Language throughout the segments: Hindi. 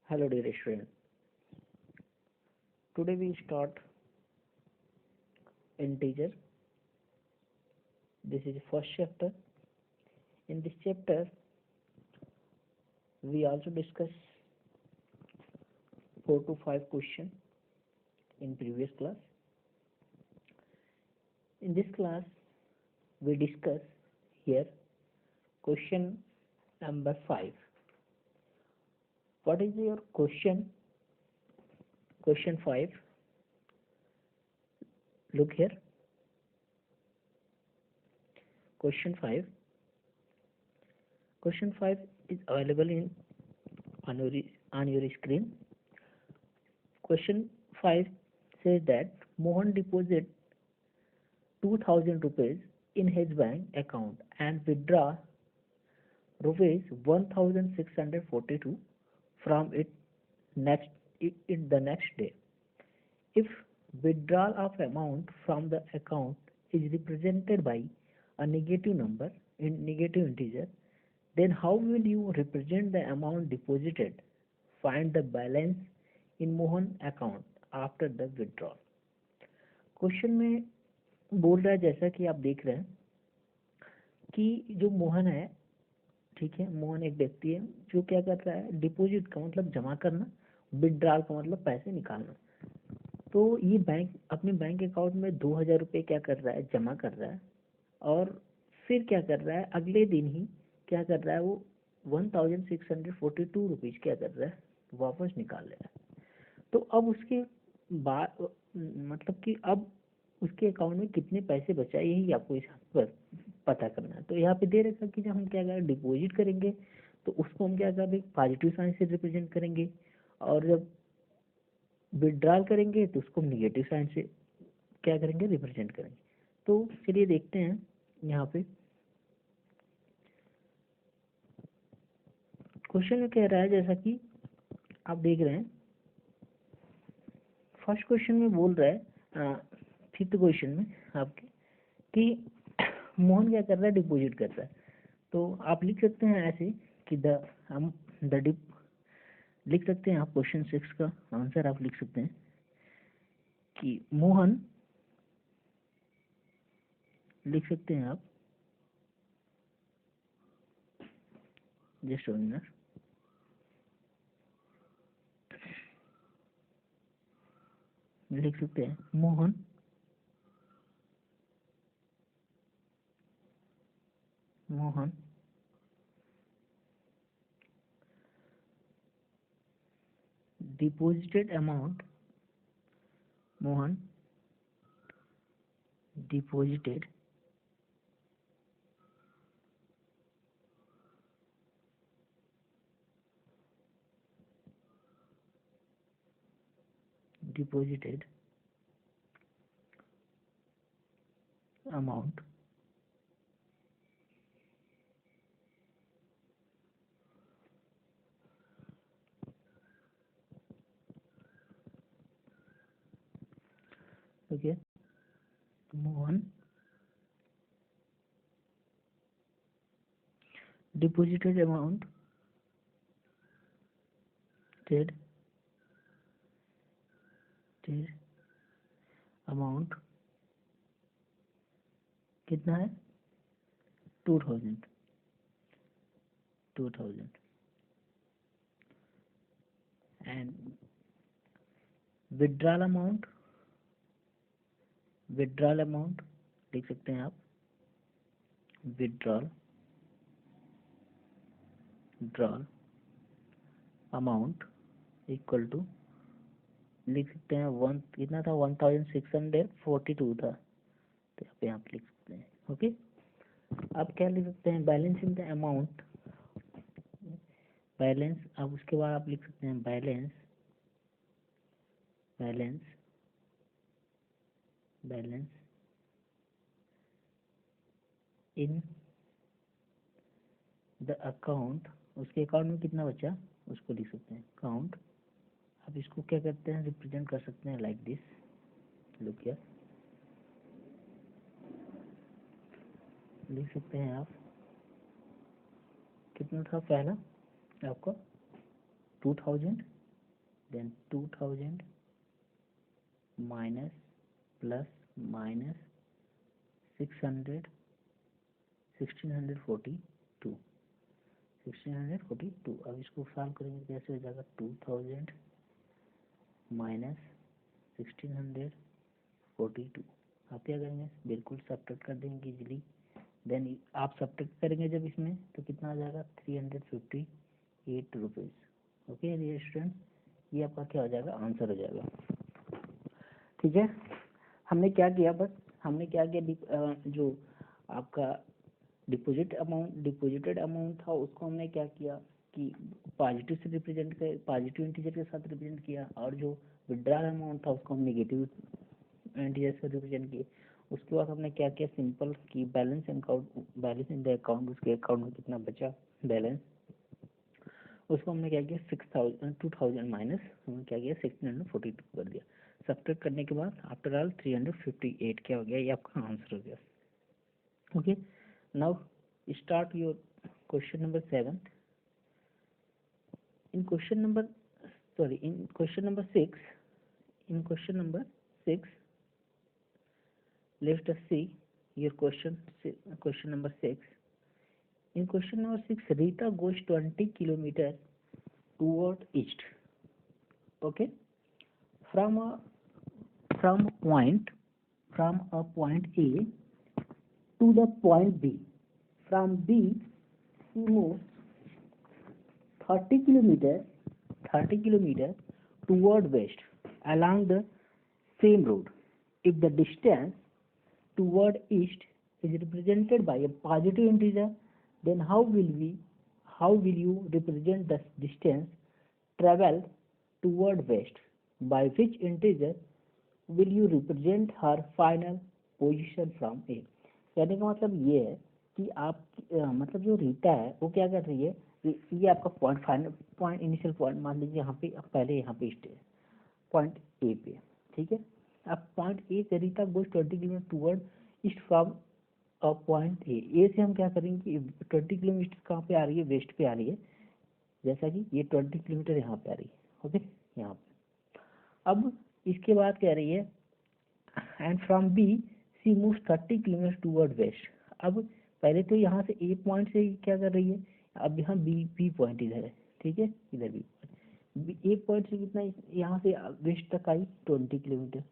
Hello dear student. Today we start integer. This is first chapter. In this chapter we also discuss 4 to 5 question in previous class. In this class we discuss here question number 5. What is your question? Question 5. Look here. Question 5. Question 5 is available on your screen. Question 5 says that Mohan deposit 2000 rupees in his bank account and withdraw rupees 1642 from it the next day. If withdrawal of amount from the account is represented by a negative number in negative integer, then how will you represent the amount deposited? Find the balance in Mohan account after the withdrawal. Question में बोल रहा है, जैसा कि आप देख रहे हैं कि जो मोहन है, ठीक है, मोहन एक व्यक्ति है जो क्या कर रहा है, डिपॉजिट का मतलब जमा करना, विड्रॉल का मतलब पैसे निकालना। तो ये बैंक अपने बैंक अकाउंट में 2000 रुपये क्या कर रहा है, जमा कर रहा है, और फिर क्या कर रहा है, अगले दिन ही क्या कर रहा है, वो 1642 रुपीज़ क्या कर रहा है, वापस निकाल ले रहा है। तो अब उसके बाद मतलब कि अब उसके अकाउंट में कितने पैसे बचा है, यही आपको यहाँ पर पता करना है। तो यहाँ पे दे रखा कि जब हम क्या करें, डिपॉजिट करेंगे तो उसको हम क्या करें, पॉजिटिव साइन से रिप्रेजेंट करेंगे, और जब विड्रॉल करेंगे तो उसको निगेटिव साइन से क्या करेंगे, रिप्रेजेंट करेंगे। तो चलिए देखते हैं यहाँ पे क्वेश्चन में कह रहा है, जैसा कि आप देख रहे हैं फर्स्ट क्वेश्चन में बोल रहा है, फिफ्थ क्वेश्चन में आपके, कि मोहन क्या कर रहा है, डिपॉजिट कर रहा है। तो आप लिख सकते हैं ऐसे कि लिख सकते हैं आप क्वेश्चन 6 का आंसर आप लिख सकते हैं कि मोहन, लिख सकते हैं आप जस्ट ओनर, लिख सकते हैं Mohan deposited amount, Mohan deposited amount okay, Mohan deposited amount did amount कितना है, 2000 and withdrawal amount लिख सकते हैं आप, withdrawal amount इक्वल टू, लिख सकते हैं वन, कितना था, 1642 था, तो यहाँ पे आप लिख सकते हैं। ओके, अब क्या लिख सकते हैं, balance in the amount, balance, अब उसके बाद आप लिख सकते हैं बैलेंस इन द अकाउंट, उसके अकाउंट में कितना बचा उसको लिख सकते हैं अकाउंट। अब इसको क्या करते हैं, रिप्रेजेंट कर सकते हैं लाइक दिस, लुक हियर, लिख सकते हैं आप, कितना था पहला आपका 2000 देन 2000 माइनस प्लस माइनस 600 1642 1642। अब इसको सॉल्व करेंगे कैसे हो जाएगा, 2000 माइनस 1642। आप क्या करेंगे, बिल्कुल सब्ट्रैक्ट कर देंगे इजीली। देन आप सब्ट्रैक्ट करेंगे जब इसमें तो कितना आ जाएगा, 358 रुपीज़। ओके डियर स्टूडेंट, ये आपका क्या हो जाएगा, आंसर हो जाएगा। ठीक है, हमने क्या किया, बस हमने क्या किया, जो आपका डिपॉजिटेड अमाउंट था उसको हमने क्या किया कि पॉजिटिव से रिप्रेजेंट कर, पॉजिटिव इंटीजर के साथ रिप्रेजेंट किया, और जो विड्रॉल अमाउंट था उसको हम नेगेटिव इंटीजर से रिप्रेजेंट किए। उसके बाद हमने क्या किया, सिंपल कि बैलेंस इन द अकाउंट, उसके अकाउंट में कितना बचा बैलेंस, उसको हमने क्या किया 2000 माइनस हमने क्या किया 1642 कर दिया। सब्ट्रैक्ट करने के बाद आफ्टर ऑल 358 क्या हो गया, ये आपका आंसर हो गया। Okay, now start your question number 7। in question number in question number 6 let us see your question number 6. In question number 6, Rita goes 20 kilometers toward east. Okay, from a point A to the point B. From B, she moves 30 kilometers toward west along the same road. If the distance toward east is represented by a positive integer, then how will you represent the distance traveled toward west? By which integer will you represent her final position from A? कहने का मतलब ये है कि आप मतलब जो रीता है वो क्या कर रही है, ये आपका पॉइंट इनिशियल पॉइंट मान लीजिए यहाँ पे, पहले यहाँ पे स्टे पॉइंट ए पे, ठीक है। अब पॉइंट ए से Rita goes 20 kilometre toward east from point A से हम क्या करेंगे, 20 किलोमीटर कहाँ पे आ रही है, वेस्ट पे आ रही है, जैसा कि ये 20 किलोमीटर यहाँ पे आ रही है। ओके, यहाँ पे अब इसके बाद कह रही है and from B C moves 30 kilometre toward west. अब पहले तो यहाँ से ए पॉइंट से क्या कर रही है, अब यहाँ बी पॉइंट इधर है, ठीक है, इधर बी ए पॉइंट से कितना यहाँ से वेस्ट तक आई 20 किलोमीटर,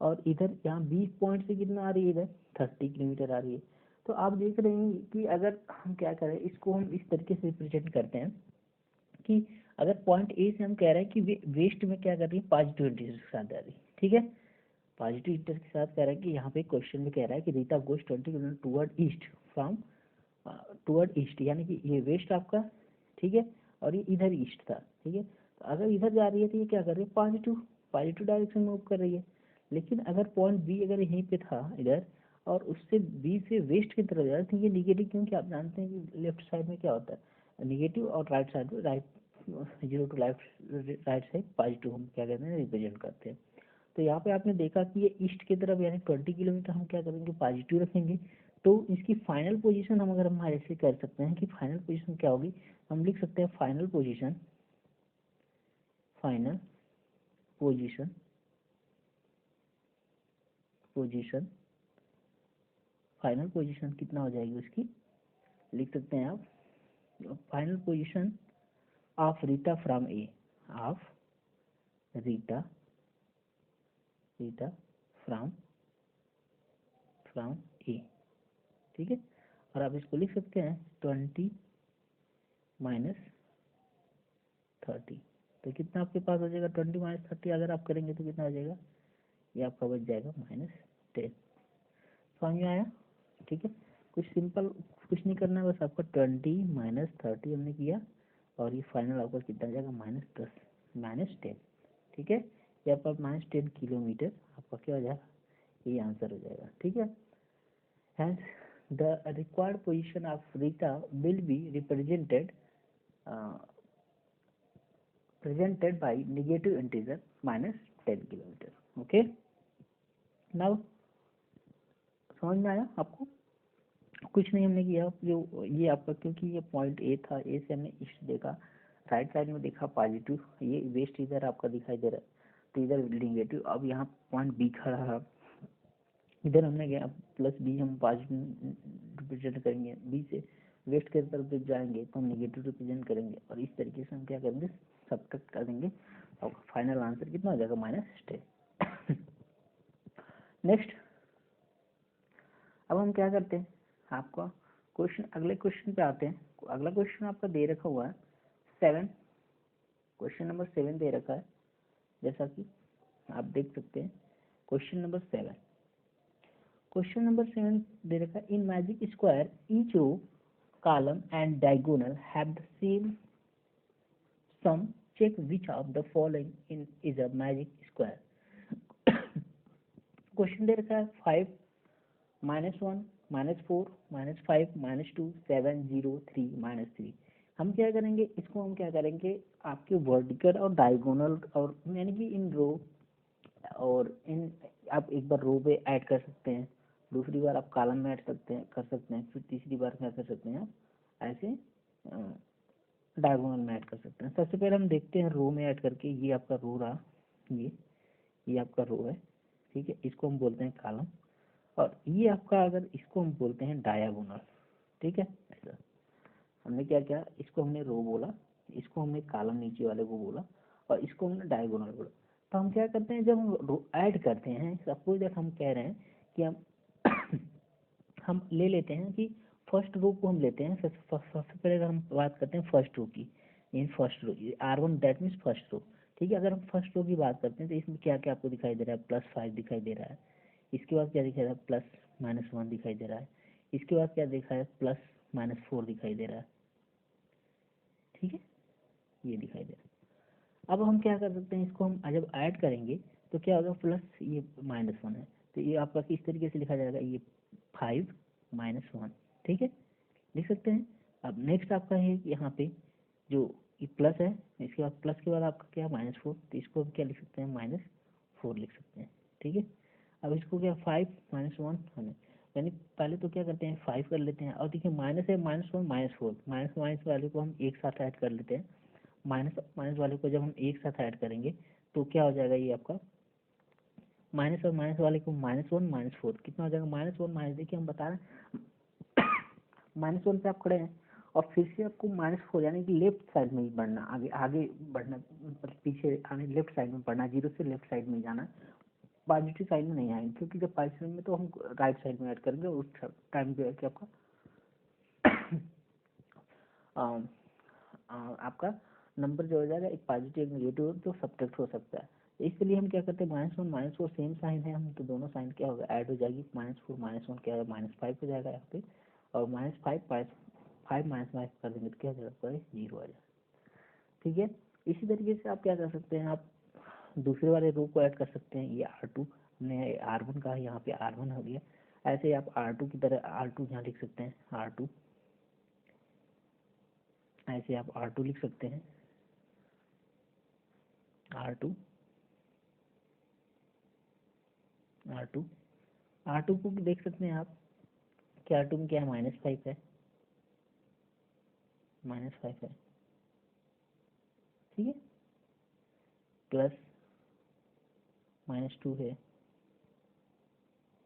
और इधर यहाँ बी पॉइंट से कितना आ रही है, इधर 30 किलोमीटर आ रही है। तो आप देख रहे हैं कि अगर हम क्या करें, इसको हम इस तरीके से रिप्रेजेंट करते हैं कि अगर पॉइंट ए से हम कह रहे हैं कि वेस्ट में क्या कर रही है, पॉजिटिव इंटीजर के साथ जा रही है, ठीक है, पॉजिटिव इंटीजर के साथ कह रहा है कि यहाँ पे क्वेश्चन में कह रहा है कि Rita goes 20 kilometre toward east from toward east, यानी कि ये वेस्ट आपका, ठीक है, और ये इधर ईस्ट था, ठीक है। तो अगर इधर जा रही है तो ये क्या कर रही है, पॉजिटिव डायरेक्शन में मूव कर रही है। लेकिन अगर पॉइंट बी अगर यहीं पे था इधर, और उससे बी से वेस्ट की तरफ जा रहा है तो ये निगेटिव, क्योंकि आप जानते हैं कि लेफ्ट साइड में क्या होता है निगेटिव, और राइट साइड में zero to right side positive हम क्या कहते हैं, रिप्रेजेंट करते हैं। तो यहाँ पे आपने देखा कि ये ईस्ट की तरफ यानी 20 किलोमीटर हम क्या करेंगे, पॉजिटिव रखेंगे। तो इसकी फाइनल पोजीशन हम अगर हम ऐसे कर सकते हैं कि फाइनल पोजीशन क्या होगी, हम लिख सकते हैं फाइनल पोजीशन कितना हो जाएगी उसकी, लिख सकते हैं आप final position of Rita from A, of Rita from A, ठीक है। और आप इसको लिख सकते हैं 20 माइनस 30, तो कितना आपके पास हो जाएगा, 20 माइनस 30 अगर आप करेंगे तो कितना हो जाएगा, ये आपका बच जाएगा -10। समझ में आया, ठीक है। कुछ सिंपल कुछ नहीं करना है, बस आपका 20 माइनस 30 हमने किया, और ये फाइनल आपका कितना जाएगा -10, ठीक है। ये आपका -10 किलोमीटर आपका क्या हो जाएगा, ये आंसर हो जाएगा, ठीक है। And the required position of Rita will be represented by negative integer -10 kilometre. Okay, now समझ में आया आपको, कुछ नहीं हमने किया, जो ये आपका क्योंकि ये पॉइंट ए था, ए से हमने ईस्ट देखा, साइड साइड में देखा पॉजिटिव, ये वेस्ट इधर आपका दिखाई दे रहा है, तो इधर नेगेटिव। अब यहाँ पॉइंट बी खड़ा है, इधर हमने गया प्लस बी, हम पॉजिटिव रिप्रेजेंट करेंगे, बी से वेस्ट की तरफ जब जाएंगे तो हम नेगेटिव रिप्रेजेंट करेंगे, और इस तरीके से हम क्या करेंगे, सब्ट्रैक्ट कर देंगे, और फाइनल आंसर कितना हो जाएगा, -10। नेक्स्ट अब हम क्या करते हैं, आपका क्वेश्चन, अगले क्वेश्चन पे आते हैं। अगला क्वेश्चन आपका दे रखा हुआ है 7, क्वेश्चन नंबर 7 दे रखा है, जैसा कि आप देख सकते हैं। क्वेश्चन नंबर 7, क्वेश्चन नंबर 7 दे रखा है, in magic square each row, column and diagonal have the same sum, check which of the following is a magic square। Question दे रखा है 5, -1, -4, -5, -2, 7, 0, 3, -3। हम क्या करेंगे, इसको हम क्या करेंगे, आपके वर्टिकल और डायगोनल, और यानी कि इन रो और इन, आप एक बार रो पे ऐड कर सकते हैं, दूसरी बार आप कॉलम में ऐड कर सकते हैं, फिर तीसरी बार क्या कर सकते हैं, ऐसे डायगोनल में ऐड कर सकते हैं। सबसे पहले हम देखते हैं रो में ऐड करके, ये आपका रो रहा, ये आपका रो है, ठीक है, इसको हम बोलते हैं कॉलम, और ये आपका, अगर इसको हम बोलते हैं डायगोनल, ठीक है। ऐसा हमने क्या किया, इसको हमने रो बोला, इसको हमने कॉलम नीचे वाले को बोला, और इसको हमने डायगोनल बोला। तो हम क्या करते हैं, जब हम रो ऐड करते हैं, सपोज दैट हम कह रहे हैं कि हम ले लेते हैं कि फर्स्ट रो को हम लेते हैं, सबसे पहले अगर हम बात करते हैं फर्स्ट रो की, in first row R1 that means first row, ठीक है। अगर हम फर्स्ट रो की बात करते हैं तो इसमें क्या क्या आपको दिखाई दे रहा है, +5 दिखाई दे रहा है, इसके बाद क्या दिखाई दे रहा है, +-1 दिखाई दे रहा है, इसके बाद क्या दिखा है, +-4 दिखाई दे रहा है, ठीक है, ये दिखाई दे रहा है। अब हम क्या कर सकते हैं, इसको हम जब ऐड करेंगे तो क्या होगा, प्लस ये -1 है, तो ये आपका किस तरीके से लिखा जाएगा, ये 5 -1, ठीक है, लिख सकते हैं। अब नेक्स्ट आपका है यहाँ पे जो ये प्लस है, इसके बाद प्लस के बाद आपका क्या, -4, तो इसको हम क्या लिख सकते हैं, -4 लिख सकते हैं, ठीक है। अब इसको क्या, 5 -1 हमें, यानी पहले तो क्या करते हैं, 5 कर लेते हैं, और देखिए माइनस है, -1 -4, माइनस माइनस वाले को हम एक साथ ऐड कर लेते हैं, माइनस माइनस वाले को जब हम एक साथ ऐड करेंगे तो क्या हो जाएगा, ये आपका माइनस और माइनस वाले को -1 -4 कितना हो जाएगा, -1 माइनस, देखिए हम बता रहे हैं -1 पे आप खड़े हैं, और फिर से आपको -4 यानी कि लेफ्ट साइड में ही बढ़ना, आगे आगे बढ़ना, मतलब पीछे आने, लेफ्ट साइड में बढ़ना, 0 से लेफ्ट साइड में जाना, पॉजिटिव साइड में नहीं आएंगे, क्योंकि जब पॉजिटिव में तो हम राइट साइड में ऐड करेंगे, उस टाइम पे क्या आपका आपका नंबर जो हो जाएगा, एक पॉजिटिव एक नेगेटिव जो सब्ट्रैक्ट हो सकता है। इसके लिए हम क्या करते हैं, -1 -4 सेम साइन है, हम तो दोनों साइन क्या होगा, ऐड हो जाएगी, -4 -1 क्या होगा, -5 हो जाएगा यहाँ पे, और -5 -5 कर देंगे तो क्या हो जाएगा, 0 आ जाएगा, ठीक है। इसी तरीके से आप क्या कर सकते हैं, आप दूसरे वाले रो को ऐड कर सकते हैं, ये R2 हमने R1 का, यहाँ पे R1 हो गया, ऐसे आप R2 की तरह R2 यहाँ लिख सकते हैं, R2 ऐसे आप R2 लिख सकते हैं, R2 R2 R2 को देख सकते हैं आप कि R2 में क्या है, -5 है, -5 है, ठीक है, प्लस -2 है,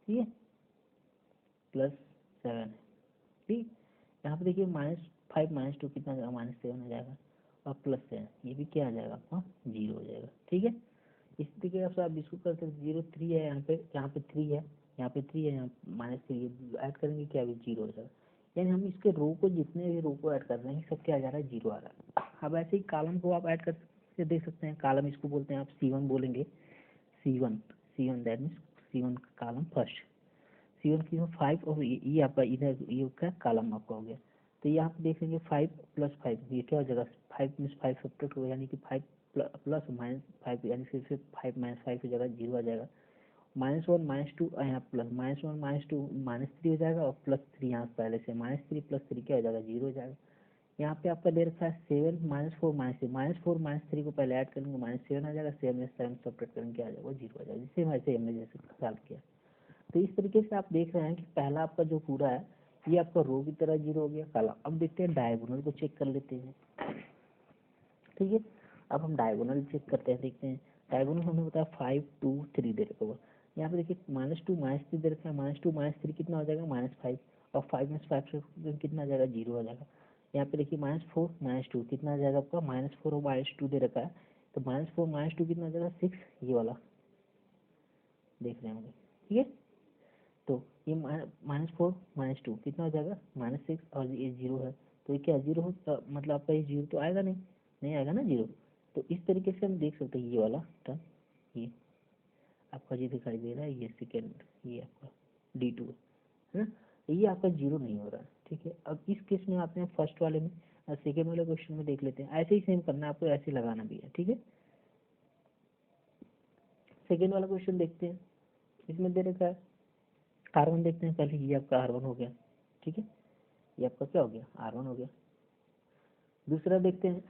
ठीक है, +7 है, ठीक। यहाँ पे देखिए -5 -2 कितना आ जाएगा, -7 हो जाएगा, और +7 ये भी क्या आ जाएगा आपका, 0 हो जाएगा, ठीक है। इस तरीके से आप इसको करते हैं, 0 3 है यहाँ पे 3 है, यहाँ पे 3 है, यहाँ -3 ऐड करेंगे क्या, अभी 0 हो जाएगा। यानी हम इसके रो को, जितने भी रो को ऐड कर रहे हैं, सब क्या आ जा रहा है, 0 आ रहा है। अब ऐसे ही कॉलम को आप ऐड कर देख सकते हैं, कॉलम इसको बोलते हैं आप C1 बोलेंगे, C1 that means C1 column first, C1 की 5, और ये आपका इधर ये क्या कॉलम आपका हो गया, तो ये आप देखेंगे 5 + 5 ये क्या हो जाएगा, 5 में 5 सब्ट्रैक्ट होगा, यानी कि 5 प्लस -5 यानी फिर से 5 -5 की जगह 0 आ जाएगा, -1 -2 यहाँ प्लस -1 -2 -3 हो जाएगा, और +3 यहाँ पहले से -3 +3 क्या हो जाएगा, 0 हो जाएगा। यहाँ पे आपका दे रखा है 7 -4 -4 -3 को पहले ऐड करेंगे, -7 आ जाएगा, 7 में 7 सब्ट्रैक्ट करेंगे क्या आ जाएगा, 0 आ जाएगा, जिससे वैसे हमने जैसे सॉल्व किया। तो इस तरीके से आप देख रहे हैं कि पहला आपका जो पूरा है, ये आपका रो की तरह 0 हो गया, कॉलम। अब देखते हैं डायगोनल को चेक कर लेते हैं। ठीक है। अब हम डायगोनल चेक करते हैं, देखते हैं। डायगोनल हमें बताया 5 2 3 दे रखा हुआ। यहाँ पे देखिए -2 -3 दे रखा है, -2 -3 कितना हो जाएगा -5, और 5 में से 5 से कितना आ जाएगा 0 हो जाएगा। यहाँ पे देखिए -4 -2 कितना आ जाएगा आपका -4 और -2 दे रखा है, तो -4 -2 कितना आ जाएगा 6, ये वाला देख रहे होंगे, ठीक है। तो ये -4 -2 कितना हो जाएगा -6, और ये 0 है, तो ये क्या 0 हो, मतलब आपका ये 0 तो आएगा नहीं, नहीं आएगा ना 0। तो इस तरीके से हम देख सकते हैं ये वाला टर्म, ये आपका जो दिखाई दे रहा है ये सेकेंड, ये आपका D2 है ना, ये आपका 0 नहीं हो रहा है, ठीक है। अब इस केस में आते हैं फर्स्ट वाले में, सेकेंड वाले क्वेश्चन में देख लेते हैं। ऐसे ही सेम करना है आपको, ऐसे लगाना भी है, ठीक है। सेकेंड वाला क्वेश्चन देखते हैं, इसमें दे रखा है R1, देखते हैं पहले, ये आपका R1 हो गया, ठीक है, ये आपका क्या हो गया R1 हो गया। दूसरा देखते हैं,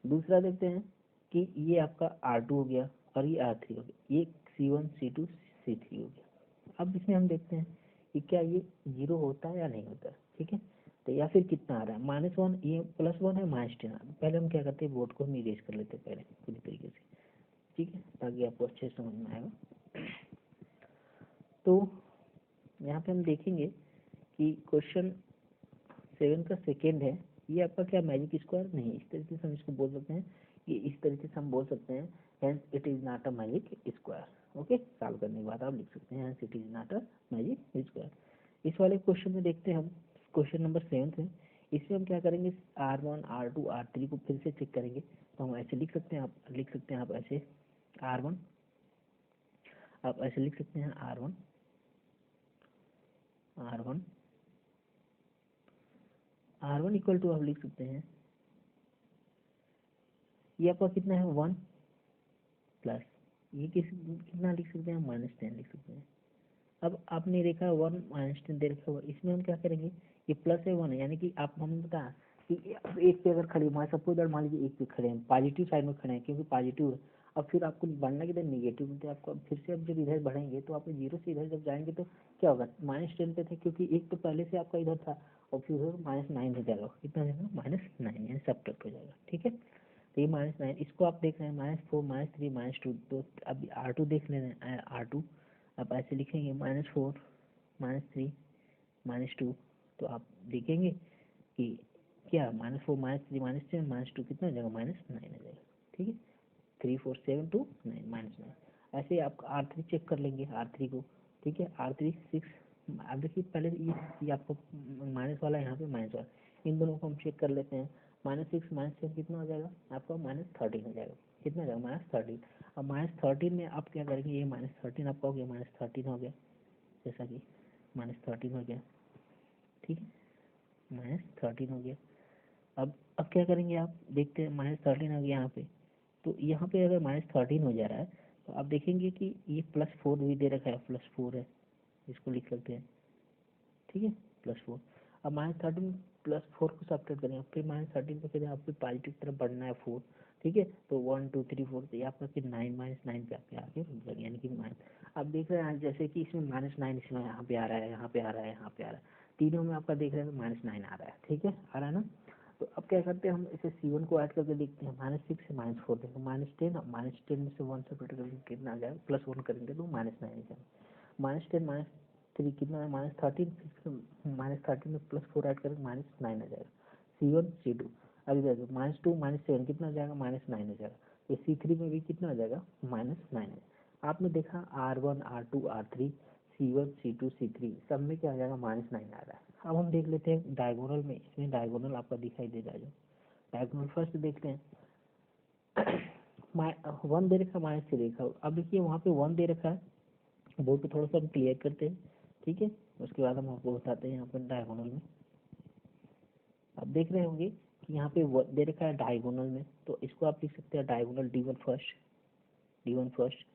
दूसरा देखते हैं कि ये आपका R2 हो गया और ये R3 हो गया, ये C1 C2 C3 हो गया। अब इसमें हम देखते हैं कि क्या ये 0 होता है या नहीं होता है, ठीक है। तो या फिर कितना आ रहा है -1, ये +1 है, -10 आ रहा है। पहले हम क्या करते हैं, बोर्ड को हम इरेज कर लेते हैं पहले पूरी तरीके से, ठीक है, ताकि आपको अच्छे से समझ में आएगा। तो यहाँ पे हम देखेंगे कि क्वेश्चन 7 का सेकेंड है, ये आपका क्या मैजिक स्क्वायर नहीं, इस तरीके से हम इसको बोल सकते हैं, कि इस तरीके से हम बोल सकते हैं hence it is not a magic square. Okay, solve करने के बाद आप लिख सकते हैं hence it is not a magic square. इस वाले क्वेश्चन में देखते हैं हम, क्वेश्चन नंबर 7 है। इसमें हम क्या करेंगे, R1 R2 R3 को फिर से चेक करेंगे। तो हम ऐसे लिख सकते हैं, आप लिख सकते हैं, आप ऐसे R1, आप ऐसे लिख सकते हैं R1 R1 R1 equal to आप लिख सकते हैं, ये आपका कितना है 1 प्लस, ये कितना लिख सकते हैं, -10 लिख सकते हैं। अब आपने देखा 1 -10 दे रखा हुआ, इसमें हम क्या करेंगे, ये प्लस है 1 है, यानी कि आप हम बता कि अब एक पे अगर खड़े हमारे सबको इधर मान लीजिए एक पे खड़े हैं, पॉजिटिव साइड में खड़े हैं क्योंकि पॉजिटिव है। अब फिर आपको बढ़ना किधर नेगेटिव में, तो आपको फिर से अब जब इधर बढ़ेंगे तो आप 0 से इधर जब जाएंगे तो क्या होगा, -10 पे थे क्योंकि एक तो पहले से आपका इधर था, और फिर -9 हो जाएगा, कितना हो जाएगा -9, यानी सब्ट्रैक्ट हो जाएगा, ठीक है। तो ये -9, इसको आप देख रहे हैं -4 -3 -2, तो अब R2 देख ले रहे हैं, R2 आप ऐसे लिखेंगे -4 -3 -2, तो आप देखेंगे कि क्या -4 -3 -10 -2 कितना हो जाएगा -9 हो जाएगा, ठीक है। 3 4 7 2 9 -9। ऐसे ही आप R3 चेक कर लेंगे, R3 को, ठीक है, R3 6। अब देखिए पहले ये आपको माइनस वाला, यहाँ पे माइनस वाला, इन दोनों को हम चेक कर लेते हैं। -6 -7 कितना हो जाएगा आपका -13 हो जाएगा, कितना हो जाएगा -13। अब -13 में आप क्या करेंगे, ये -13 आपका हो गया, -13 हो गया, जैसा कि -13 हो गया, ठीक है, -13 हो गया। अब क्या करेंगे, आप देखते हैं -13 हो गया यहाँ पे, तो यहाँ पे अगर -13 हो जा रहा है तो आप देखेंगे कि ये +4 भी दे रखा है, +4 है, इसको लिख सकते हैं, ठीक है, +4। अब -13 +4 को सब्ट्रैक्ट करेंगे, फिर -13 पे फिर आपको पॉजिटिव तरफ बढ़ना है 4, ठीक है, तो 1 2 3 4, तो ये आपका फिर 9 -9 पे आपके आके रुक जाएगा, यानी कि आप देख रहे हैं जैसे कि इसमें -9 इसमें यहाँ पे आ रहा है, यहाँ पे आ रहा है, यहाँ पे आ रहा है, तीनों में आपका देख रहे हैं -9 आ रहा है, ठीक है, आ रहा है ना। तो अब क्या करते हैं, हम इसे C1 को ऐड करके देखते हैं, -6 से -4 देखो, -10, और -10 में से 1 सेपरेट करके कितना आ जाएगा, +1 करेंगे तो -9 आ जाएगा। -10 -3 कितना है -13, -13 में +4 ऐड करेंगे -9 आ जाएगा, C1 C2। अभी देखो -2 -7 कितना हो जाएगा -9 हो जाएगा, ये C3 में भी कितना हो जाएगा -9 है। आपने देखा R1 R2 R3 C1 C2 C3 सब में क्या आ जाएगा -9 आ रहा है। अब हम देख लेते हैं डायगोनल में, इसमें डायगोनल आपका दिखाई दे जाएगा। डायगोनल फर्स्ट देखते हैं, 1 दे रखा है, -3 देखा, अब देखिए वहाँ पे 1 दे रखा है, बोर्ड पे थोड़ा सा हम क्लियर करते हैं, ठीक है, उसके बाद हम आपको बताते हैं यहाँ पर डायगोनल में। आप देख रहे होंगे कि यहाँ पे दे रखा है डायगोनल में, तो इसको आप लिख सकते हैं diagonal D1 first, D1 first,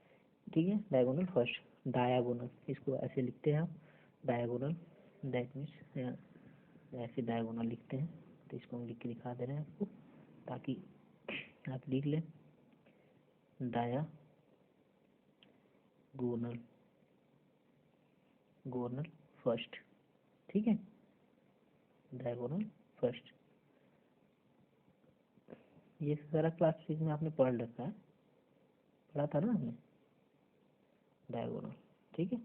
ठीक है, डायगोनल फर्स्ट, डायगोनल इसको ऐसे लिखते हैं आप, डायगोनल, दैट मीन्स ऐसे डायगोनल लिखते हैं, तो इसको हम लिख के दिखा दे रहे हैं आपको, ताकि आप लिख लें, डायगोनल, गोनल फर्स्ट, ठीक है, डायगोनल फर्स्ट। ये सारा क्लास फिजिक्स में आपने पढ़ रखा है, पढ़ा था ना आपने डायगोनल, ठीक है।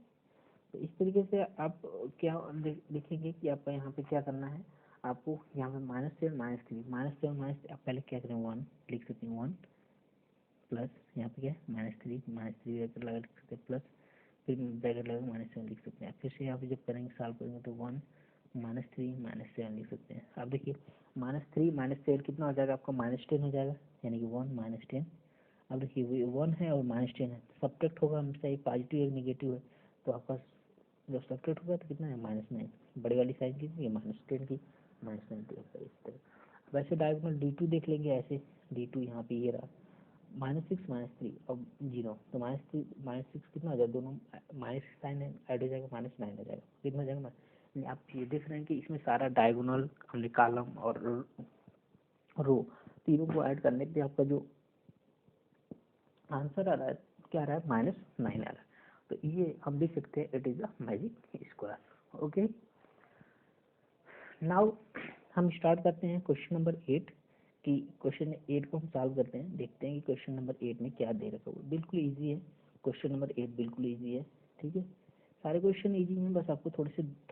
तो इस तरीके से आप क्या लिखेंगे कि आपका यहाँ पे क्या करना है, आपको यहाँ पे -7 -3 -7 आप पहले क्या करें 1 लिख सकते हैं 1 प्लस यहाँ पे क्या -3 ब्रैकेट लगा लिख सकते हैं प्लस फिर ब्रैकेट लगा -7 लिख सकते हैं। फिर से यहाँ पे जब करेंगे सॉल्व करेंगे तो 1 -3 -7 लिख सकते हैं। अब देखिए -3 -7 कितना हो जाएगा आपका -10 हो जाएगा, यानी कि 1 -10। अब देखिए 1 है और -10 है, सब्ट्रैक्ट होगा हमेशा, एक पॉजिटिव एक निगेटिव है, तो आपका जब सब्ट्रैक्ट होगा तो कितना है -9, बड़ी वाली साइन की -10 की -9 इस तरह। वैसे डायगोनल D2 देख लेंगे ऐसे, D2 यहाँ पे ये रहा -6 -3 और 0, तो -3 -6 कितना हो जाएगा, दोनों माइनस साइन ऐड हो जाएगा -9 हो जाएगा, कितना हो जाएगा। आप ये देख रहे हैं कि इसमें सारा डायगोनल हमने कॉलम और रो तीनों को ऐड करने पे आपका जो आंसर आ रहा है क्या आ रहा है -9 आ रहा है। तो ये हम देख सकते हैं it is a magic square. Okay, now हम स्टार्ट करते हैं क्वेश्चन नंबर 8 कि क्वेश्चन 8 को हम सॉल्व करते हैं, देखते हैं कि क्वेश्चन नंबर 8 में क्या दे रखा है। बिल्कुल इजी है क्वेश्चन नंबर 8, बिल्कुल इजी है, ठीक है। सारे क्वेश्चन इजी हैं, बस आपको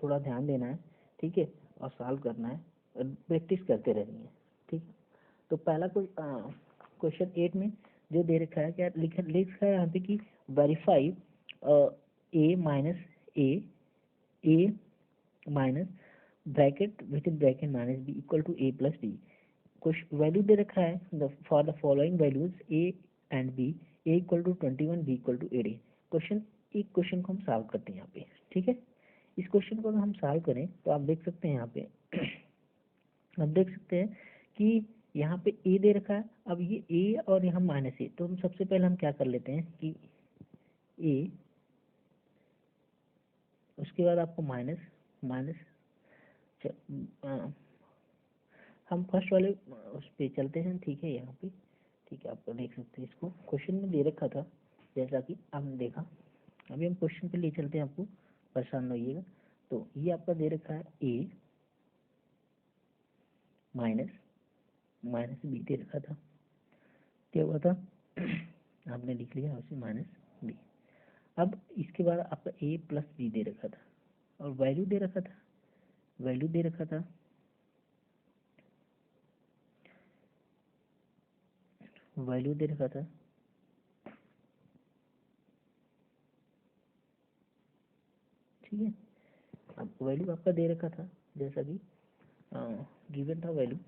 थोड़ा ध्यान देना है, ठीक है, और सॉल्व करना है, प्रैक्टिस करते रहनी है, ठीक है। तो पहला क्वेश्चन 8 में जो दे रखा है क्या लिखा है यहाँ पे कि verify a minus a minus bracket within bracket minus b equal to a plus b. कुछ वैल्यू दे रखा है for the following values a and b, a equal to 21 B equal to 18। एक क्वेश्चन को हम सॉल्व करते हैं यहाँ पे, ठीक है। इस क्वेश्चन को अगर हम सॉल्व करें तो आप देख सकते हैं यहाँ पे आप देख सकते हैं कि यहाँ पे ए दे रखा है, अब ये ए और यहाँ माइनस ए, तो हम सबसे पहले हम क्या कर लेते हैं कि ए, उसके बाद आपको माइनस माइनस हम फर्स्ट वाले उस पे चलते हैं, ठीक है। यहाँ पे ठीक है, आप देख सकते हैं इसको क्वेश्चन में दे रखा था जैसा कि आपने देखा। अभी हम क्वेश्चन पे ले चलते हैं, आपको परेशान रहिएगा। तो ये आपका दे रखा है ए माइनस माइनस बी दे रखा था, क्या हुआ था आपने लिख लिया उसे माइनस बी। अब इसके बाद आपका ए प्लस बी दे रखा था और वैल्यू दे रखा था, वैल्यू दे रखा था वैल्यू दे रखा था ठीक है। अब वैल्यू आपका दे रखा था जैसा कि गिवन था वैल्यू,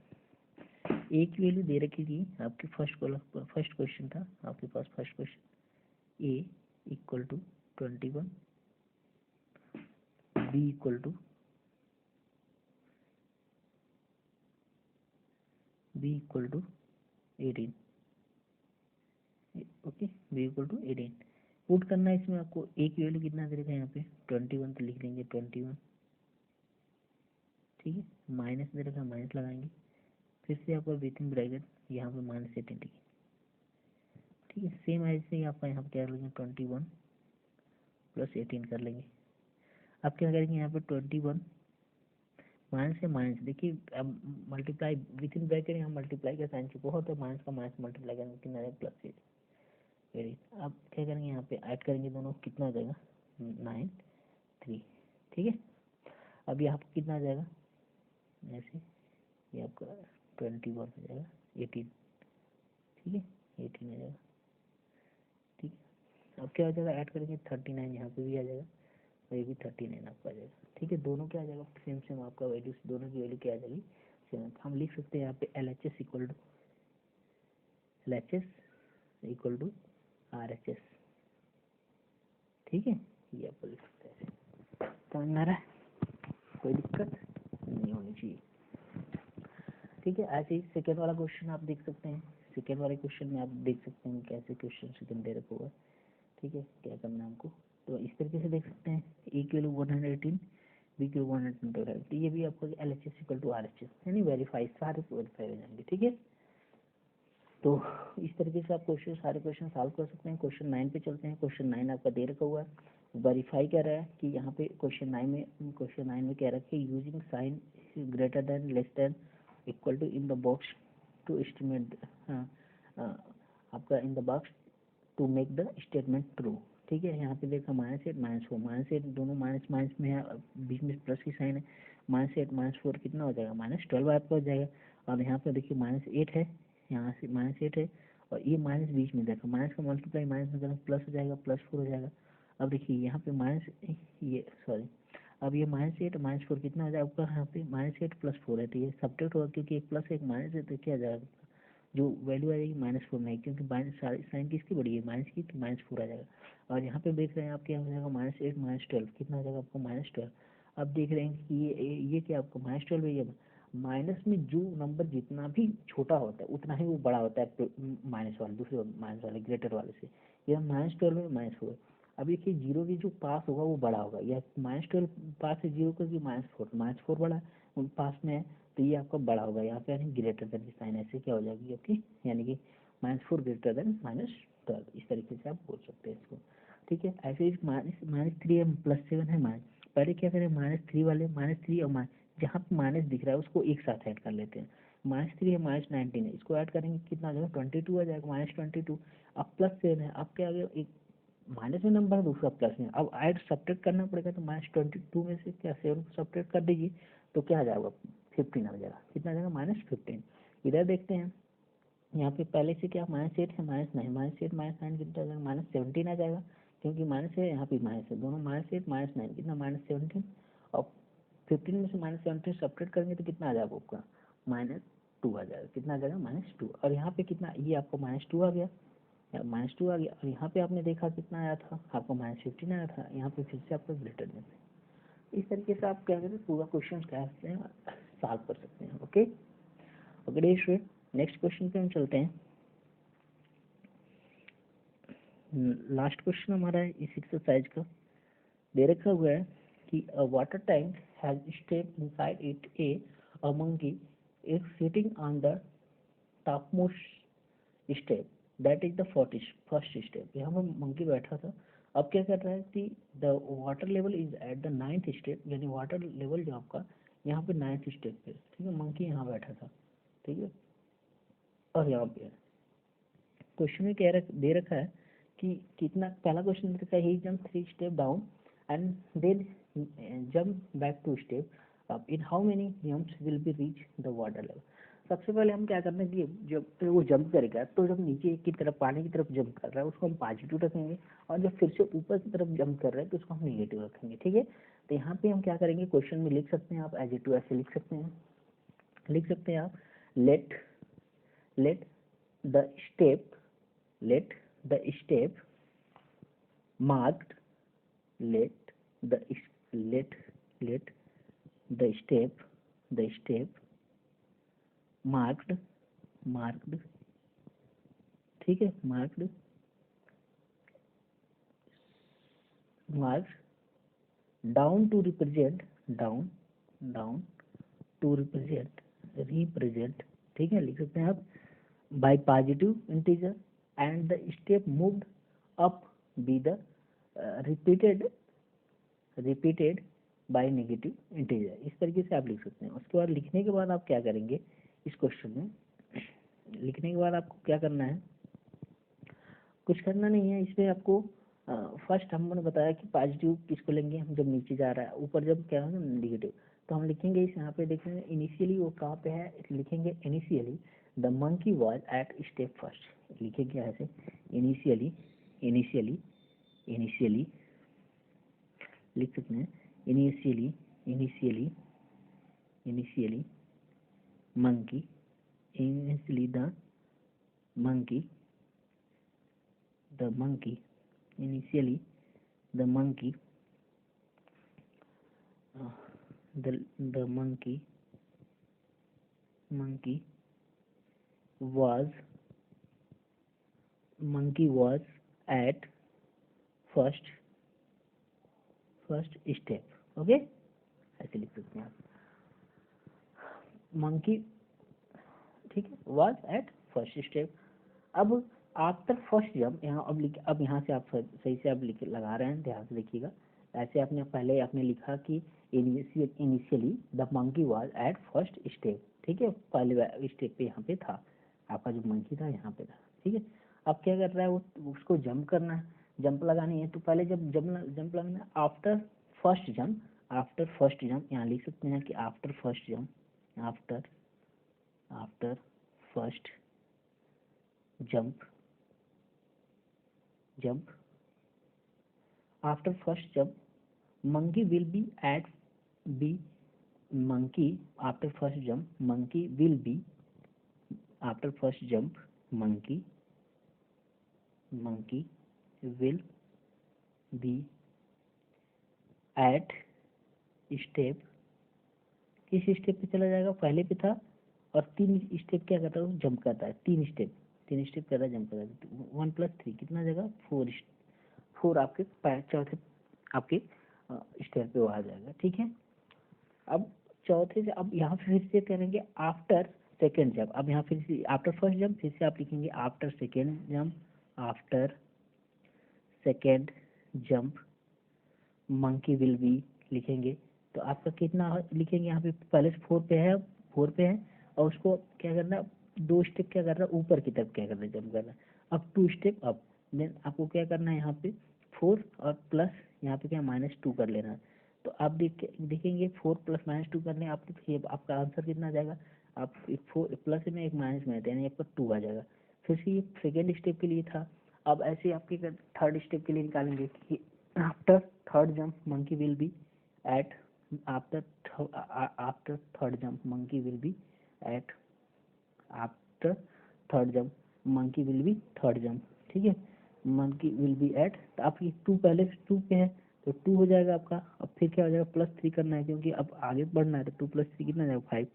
ए की वैल्यू दे रखी थी आपके फर्स्ट क्वेश्चन था आपके पास, first question A equal to 21, B equal to 18, okay, B equal to 18 put करना है। इसमें आपको ए की वैल्यू कितना दे रखा है यहाँ पे 21, तो लिख लेंगे 21, ठीक है। माइनस दे रखा है, माइनस लगाएंगे, फिर से आपका विथ इन ब्रैकेट यहाँ पे -18, ठीक है। सेम ऐसे ही आपका यहाँ पे क्या कर लेंगे 21 प्लस 18 कर लेंगे। अब क्या करेंगे यहाँ पे 21 माइनस से माइनस, देखिए अब मल्टीप्लाई विथ इन ब्रैकेट यहाँ मल्टीप्लाई का साइन चुका हो तो माइनस का माइनस मल्टीप्लाई करेंगे कितना आएगा प्लस 8। अब क्या करेंगे यहाँ पे ऐड करेंगे दोनों, कितना आ जाएगा 9 3, ठीक है। अब यहाँ पे कितना आ जाएगा ऐसे, ये आपका 21 हो जाएगा 18, ठीक है, 18 आ जाएगा, ठीक है। अब क्या हो जाएगा ऐड करेंगे 39, यहाँ पे भी आ जाएगा और ये भी 39 आपका आ जाएगा, ठीक है। दोनों क्या आ जाएगा सेम सेम आपका वैल्यू, दोनों की वैल्यू क्या आ जाएगी सेम। हम लिख सकते हैं यहाँ पे LHS इक्वल टू RHS, ठीक है। ये आपको लिख सकते हैं, समझ में आ रहा है, कोई दिक्कत नहीं होनी चाहिए, ठीक है। ऐसे ही सेकेंड वाला क्वेश्चन आप देख सकते हैं, सेकेंड वाले क्वेश्चन में आप देख सकते हैं कैसे क्वेश्चन सेकेंड दे रखा हुआ है, ठीक है। क्या करना है हमको, तो इस तरीके से देख सकते हैं ए की वैल्यू 118, बी की 125, तो ये भी आपको LHS इक्वल टू RHS यानी वेरीफाई, सारे वेरीफाई हो जाएंगे, ठीक है। तो इस तरीके से आप सारे क्वेश्चन सॉल्व कर सकते हैं। क्वेश्चन 9 पे चलते हैं। क्वेश्चन 9 आपका दे रखा हुआ है, वेरीफाई कर रहा है कि यहाँ पे क्वेश्चन 9 में कह रखा है using sign greater than less than equal to in the box to estimate आपका in the box to make the statement true. ठीक है, यहाँ पे देखा -8 -4, -8 दोनों माइनस माइनस में है, बीच में प्लस की साइन है, -8 -4 कितना हो जाएगा, -12 आपका हो जाएगा। और यहाँ पे देखिए -8 है, यहाँ से -8 है, और ये माइनस बीच में देखो, माइनस का मल्टीप्लाई माइनस में करें प्लस हो जाएगा, +4 हो जाएगा। अब देखिए यहाँ पे अब ये -8 -4 कितना हो जाएगा आपका, यहाँ पे -8 +4 है, तो ये सब्ट्रैक्ट होगा क्योंकि एक प्लस एक माइनस है, तो क्या आ जाएगा, जो वैल्यू आ जाएगी -4 नहीं, क्योंकि साइन किसकी बड़ी है, माइनस की, तो -4 आ जाएगा। और यहाँ पे देख रहे हैं आप क्या हो जाएगा, -8 -12 कितना हो जाएगा आपको, -12। अब देख रहे हैं कि ये क्या आपको -12 है, ये माइनस में जो नंबर जितना भी छोटा होता है उतना ही वो बड़ा होता है माइनस वाले, दूसरे माइनस वाले ग्रेटर वाले से। ये -12 है -4। अब देखिए जीरो की जो पास होगा वो बड़ा होगा, या -12 पास है जीरो का, -4 बड़ा पास में है, तो ये आपका बड़ा होगा, यहाँ पे यानी ग्रेटर देन की साइन ऐसे क्या हो जाएगी आपकी, यानी कि -4 ग्रेटर देन -12, इस तरीके से आप बोल सकते हैं इसको। ठीक है, ऐसे ही -3 है +7 है पहले क्या करें, -3 वाले -3 और जहाँ पे माइनस दिख रहा है उसको एक साथ ऐड कर लेते हैं। -3 है -19 है, इसको ऐड करेंगे कितना आ जाएगा, 22 आ जाएगा, -22। अब +7 है, अब क्या आ गया, एक माइनस में नंबर है दूसरा प्लस में, अब ऐड सब्ट्रैक्ट करना पड़ेगा, तो -22 में से क्या 7 को सब्ट्रैक्ट कर दीजिए, तो क्या आ जाएगा 15 आ जाएगा, कितना आ जाएगा -15। इधर देखते हैं, यहाँ पे पहले से क्या -8 है -9, -8 -9 कितना आ जाएगा, -17 आ जाएगा, क्योंकि माइनस है यहाँ पे माइनस है, दोनों -8 -9 कितना -17। और 15 में से -17 सब्ट्रैक्ट करेंगे तो कितना आ जाएगा आपका, -2 आ जाएगा, कितना आ जाएगा -2। और यहाँ पे कितना, ये आपको -2 आ गया, -2 आ गया, और यहाँ पे आपने देखा कितना आया था आपको, -15 आया था, यहाँ पे फिर से आपको ग्रेटर देन। इस तरीके से आप क्या करें, पूरा क्वेश्चन क्या करते हैं सॉल्व कर सकते हैं। Okay okay student, next question पे हम चलते हैं। लास्ट क्वेश्चन हमारा है इस एक्सरसाइज का, दे रखा हुआ है कि अ water tank has step inside it, a monkey is sitting on the topmost step, that is the first step. यहाँ पर मंकी बैठा था, अब क्या कर रहा है कि the water level is at the 9th step, यानी वाटर लेवल जो आपका यहाँ पे 9th स्टेप पे, ठीक है, मंकी यहाँ बैठा था, ठीक है। और यहाँ पे क्वेश्चन में क्या दे रखा है कि कितना, पहला क्वेश्चन दे रखा है, he jump 3 step down and then jump back 2 step up, in how many jumps will be reach the water level. सबसे पहले हम क्या करना है कि जब वो जंप करेगा तो जब नीचे की तरफ पानी की तरफ जंप कर रहा है उसको हम पॉजिटिव रखेंगे, और जब फिर से ऊपर की तरफ जंप कर रहे हैं तो उसको हम नेगेटिव रखेंगे। ठीक है, तो यहाँ पे हम क्या करेंगे, क्वेश्चन में लिख सकते हैं आप एज इट ऐसे लिख सकते हैं आप, let let the step let the step marked let the let let the step marked, ठीक है, marked down to represent down to represent, ठीक है, लिख सकते हैं आप, by positive integer and the step moved up be the repeated by negative integer। इस तरीके से आप लिख सकते हैं। उसके बाद लिखने के बाद आप क्या करेंगे, इस क्वेश्चन में लिखने के बाद आपको क्या करना है, कुछ करना नहीं है इसमें आपको। फर्स्ट हमने बताया कि पॉजिटिव किसको लेंगे, हम जब नीचे जा रहा है, ऊपर जब क्या है नेगेटिव, तो हम लिखेंगे इस यहाँ पे देखेंगे इनिशियली वो कहाँ पे है, लिखेंगे initially the monkey was at step first, लिखेंगे ऐसे इनिशियली इनिशियली इनिशियली लिख सकते हैं, initially initially initially monkey initially the monkey initially the monkey the monkey was at first step। Okay, ऐसे लिख सकते हैं आप, मंकी, ठीक है, was at first step। अब आफ्टर फर्स्ट जंप, यहाँ अब यहाँ से आप सही से आप लगा रहे हैं, ध्यान से देखिएगा। ऐसे आपने पहले आपने लिखा कि initially the monkey was at first step, ठीक है, पहले स्टेप पे यहाँ पे था, आपका जो मंकी था यहाँ पे था, ठीक है। अब क्या कर रहा है वो, उसको जंप करना है, जंप लगानी है। तो पहले जब जंप लगाना है आफ्टर फर्स्ट जंप, यहाँ लिख सकते हैं कि after first jump, after first jump after first jump monkey will be at b monkey after first jump monkey will be after first jump monkey will be at step, किस स्टेप पे चला जाएगा, पहले पे था और 3 स्टेप क्या करता है वो जंप करता है, 3 स्टेप करता है, जंप करता है। 1 + 3 कितना जाएगा 4 आपके चौथे आपके स्टेप पे वो आ जाएगा, ठीक है। अब चौथे से अब यहाँ फिर से करेंगे आफ्टर सेकेंड जंप, अब यहाँ फिर से आफ्टर फर्स्ट जंप, फिर से आप लिखेंगे after second jump monkey will B लिखेंगे। तो आपका कितना लिखेंगे यहाँ पे, पहले से 4 पे है और उसको क्या करना है 2 स्टेप क्या करना है ऊपर की तरफ क्या करना है जंप करना है। अब 2 स्टेप अप, देन आपको क्या करना है यहाँ पे 4 और प्लस यहाँ पे क्या -2 कर लेना है। तो आप देखेंगे 4 + -2 करने आपके आपका आंसर कितना आ जाएगा, आप 4 प्लस में एक माइनस में यानी आपका 2 आ जाएगा। फिर से ये सेकेंड स्टेप के लिए था। अब ऐसे आपके थर्ड स्टेप के लिए निकालेंगे कि after third jump monkey will be at after third jump monkey will be at after third jump monkey will be third jump, ठीक है। मंकी विल बी एट, तो आपकी 2 पहले से 2 पे है तो 2 हो जाएगा आपका। अब फिर क्या हो जाएगा +3 करना है क्योंकि अब आगे बढ़ना है, तो 2 + 3 कितना हो जाएगा 5।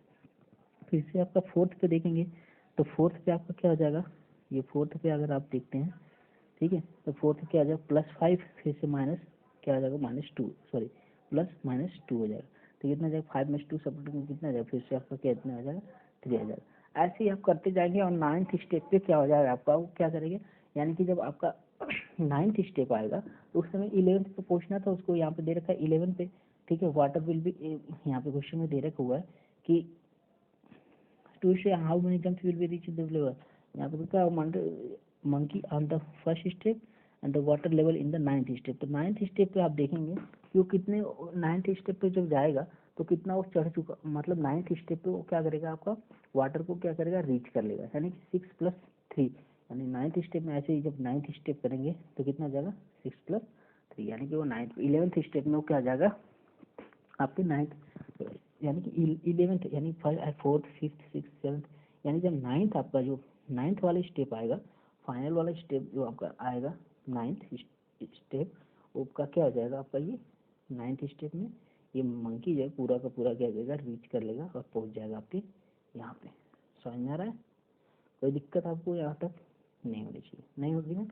फिर से आपका फोर्थ पे देखेंगे तो फोर्थ पे आपका क्या हो जाएगा, ये फोर्थ पे अगर आप देखते हैं, ठीक है, तो फोर्थ क्या आ जाएगा +5, फिर से माइनस क्या आ जाएगा -2, सॉरी +-2 हो जाएगा। तो कितना जाएगा 5 में 2 सब कितना आ जाएगा, फिर से आपका कितना आ जाएगा 3 आ जाएगा। ऐसे ही आप करते जाएंगे और 9th स्टेप पे क्या हो जाएगा आपका, वो क्या करेंगे, यानी कि जब आपका 9th स्टेप आएगा तो उस समय 11th पे पूछना था, उसको यहाँ पे दे रखा है 11 पे, ठीक है। वाटर विल भी यहाँ पे क्वेश्चन में दे रखा हुआ है कि टू से how many jumps will be reach the level, यहाँ पे क्या monkey on the first step and the water level in the 9th step. तो 9th स्टेप पे आप देखेंगे कि वो कितने 9th स्टेप पे जब जाएगा तो कितना वो चढ़ चुका, मतलब 9th स्टेप पे वो क्या करेगा आपका वाटर को क्या करेगा रीच कर लेगा, यानी कि 6 + 3, यानी 9th स्टेप में ऐसे ही जब 9th स्टेप करेंगे तो कितना जाएगा 6 + 3, यानी कि वो 11th स्टेप में वो क्या जाएगा आपके 9th, यानी कि 11th यानी 4th 5th 6th 7th, यानी जब 9th आपका जो 9th वाला स्टेप आएगा, फाइनल वाला स्टेप जो आपका आएगा 9th स्टेप, आपका क्या हो जाएगा आपका ये 9th स्टेप में ये मंकी जो है पूरा का पूरा क्या जाएगा रीच कर लेगा और पहुंच जाएगा आपके यहाँ पे। समझ में आ रहा है, कोई दिक्कत आपको यहाँ तक नहीं होनी चाहिए, नहीं होगी ना।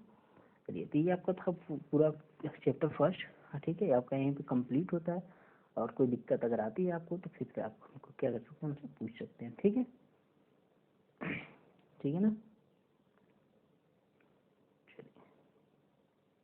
चलिए, तो ये आपका था पूरा चैप्टर फर्स्ट, हाँ ठीक है, आपका यहीं पे कंप्लीट होता है। और कोई दिक्कत अगर आती है आपको तो फिर से आप हमको क्या कर सकते हैं, हमसे पूछ सकते हैं, ठीक है, ठीक है ना।